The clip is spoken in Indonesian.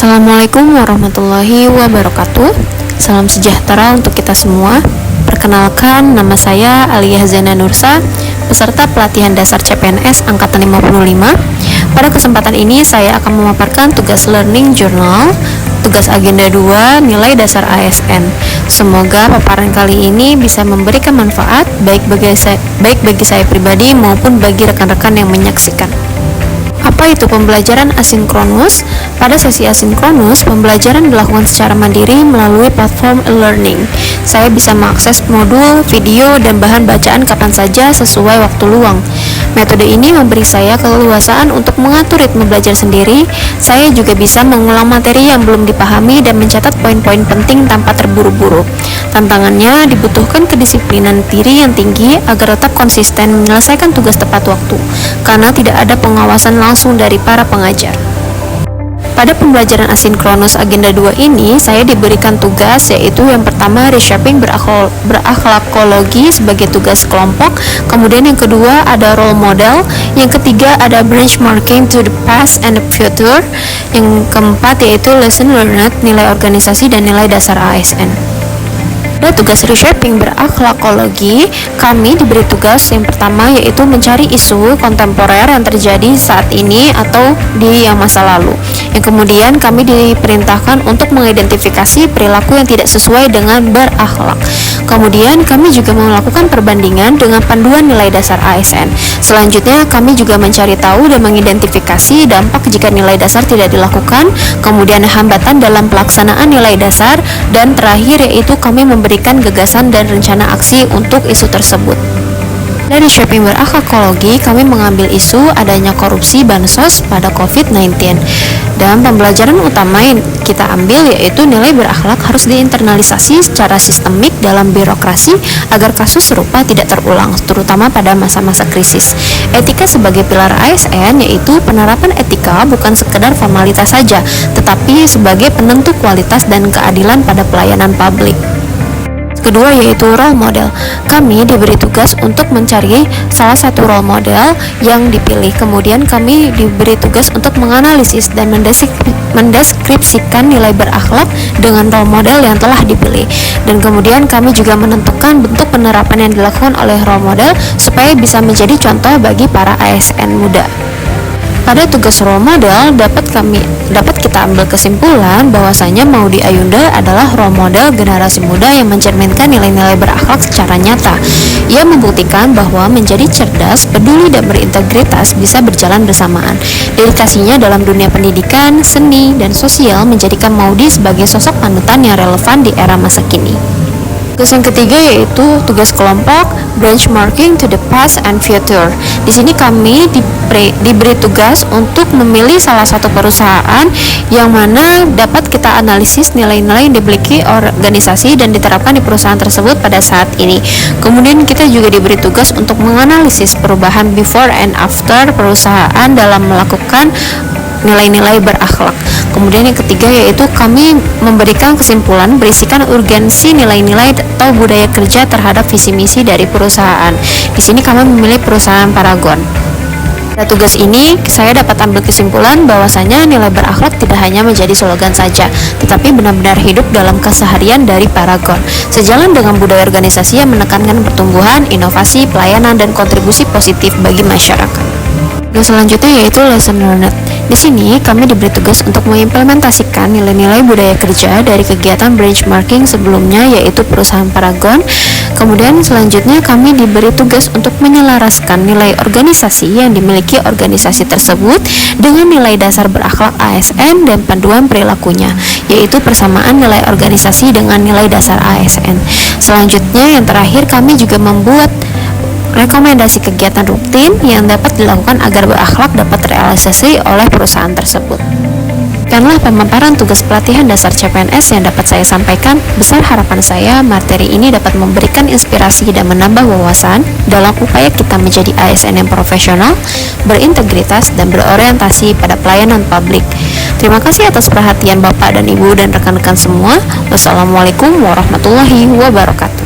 Assalamualaikum warahmatullahi wabarakatuh. Salam sejahtera untuk kita semua. Perkenalkan, nama saya Aliyah Zana Nursa, peserta pelatihan dasar CPNS Angkatan 55. Pada kesempatan ini saya akan memaparkan tugas learning journal, tugas agenda 2, nilai dasar ASN. Semoga paparan kali ini bisa memberikan manfaat baik bagi saya pribadi maupun bagi rekan-rekan yang menyaksikan. Apa itu pembelajaran asinkronus? Pada sesi asinkronus, pembelajaran dilakukan secara mandiri melalui platform e-learning. Saya bisa mengakses modul, video, dan bahan bacaan kapan saja sesuai waktu luang. Metode ini memberi saya keleluasaan untuk mengatur ritme belajar sendiri. Saya juga bisa mengulang materi yang belum dipahami dan mencatat poin-poin penting tanpa terburu-buru. Tantangannya dibutuhkan kedisiplinan diri yang tinggi agar tetap konsisten menyelesaikan tugas tepat waktu, karena tidak ada pengawasan langsung dari para pengajar. Pada pembelajaran asinkronus agenda 2 ini, saya diberikan tugas yaitu yang pertama reshaping berakhlakologi sebagai tugas kelompok, kemudian yang kedua ada role model, yang ketiga ada benchmarking to the past and the future, yang keempat yaitu lesson learned, nilai organisasi dan nilai dasar ASN. Pada tugas reshaping berakhlakologi, kami diberi tugas yang pertama yaitu mencari isu kontemporer yang terjadi saat ini atau di yang masa lalu. Yang kemudian kami diperintahkan untuk mengidentifikasi perilaku yang tidak sesuai dengan berakhlak. Kemudian kami juga melakukan perbandingan dengan panduan nilai dasar ASN. Selanjutnya kami juga mencari tahu dan mengidentifikasi dampak jika nilai dasar tidak dilakukan, kemudian hambatan dalam pelaksanaan nilai dasar, dan terakhir yaitu kami memberikan gagasan dan rencana aksi untuk isu tersebut. Dari shaping berakhlakologi, kami mengambil isu adanya korupsi bansos pada COVID-19. Dan pembelajaran utama yang kita ambil yaitu nilai berakhlak harus diinternalisasi secara sistemik dalam birokrasi agar kasus serupa tidak terulang, terutama pada masa-masa krisis. Etika sebagai pilar ASN yaitu penerapan etika bukan sekedar formalitas saja, tetapi sebagai penentu kualitas dan keadilan pada pelayanan publik. Kedua yaitu role model. Kami diberi tugas untuk mencari salah satu role model yang dipilih. Kemudian kami diberi tugas untuk menganalisis dan mendeskripsikan nilai berakhlak dengan role model yang telah dipilih. Dan kemudian kami juga menentukan bentuk penerapan yang dilakukan oleh role model supaya bisa menjadi contoh bagi para ASN muda. Pada tugas role model dapat kita ambil kesimpulan bahwasanya Maudy Ayunda adalah role model generasi muda yang mencerminkan nilai-nilai berakhlak secara nyata. Ia membuktikan bahwa menjadi cerdas, peduli, dan berintegritas bisa berjalan bersamaan. Dedikasinya dalam dunia pendidikan, seni, dan sosial menjadikan Maudy sebagai sosok panutan yang relevan di era masa kini. Tugas yang ketiga yaitu tugas kelompok benchmarking to the past and future. Di sini kami diberi tugas untuk memilih salah satu perusahaan yang mana dapat kita analisis nilai-nilai yang dimiliki organisasi dan diterapkan di perusahaan tersebut pada saat ini. Kemudian kita juga diberi tugas untuk menganalisis perubahan before and after perusahaan dalam melakukan nilai-nilai berakhlak. Kemudian yang ketiga yaitu kami memberikan kesimpulan berisikan urgensi nilai-nilai atau budaya kerja terhadap visi misi dari perusahaan. Di sini kami memilih perusahaan Paragon. Pada tugas ini saya dapat ambil kesimpulan bahwasanya nilai berakhlak tidak hanya menjadi slogan saja, tetapi benar-benar hidup dalam keseharian dari Paragon. Sejalan dengan budaya organisasi yang menekankan pertumbuhan, inovasi, pelayanan, dan kontribusi positif bagi masyarakat. Tugas selanjutnya yaitu lesson learned. Di sini kami diberi tugas untuk mengimplementasikan nilai-nilai budaya kerja dari kegiatan benchmarking sebelumnya yaitu perusahaan Paragon. Kemudian selanjutnya kami diberi tugas untuk menyelaraskan nilai organisasi yang dimiliki organisasi tersebut dengan nilai dasar berakhlak ASN dan panduan perilakunya, yaitu persamaan nilai organisasi dengan nilai dasar ASN. Selanjutnya yang terakhir kami juga membuat rekomendasi kegiatan rutin yang dapat dilakukan agar berakhlak dapat terrealisasi oleh perusahaan tersebut. Demikianlah pemaparan tugas pelatihan dasar CPNS yang dapat saya sampaikan. Besar harapan saya materi ini dapat memberikan inspirasi dan menambah wawasan dalam upaya kita menjadi ASN yang profesional, berintegritas, dan berorientasi pada pelayanan publik. Terima kasih atas perhatian Bapak dan Ibu dan rekan-rekan semua. Wassalamualaikum warahmatullahi wabarakatuh.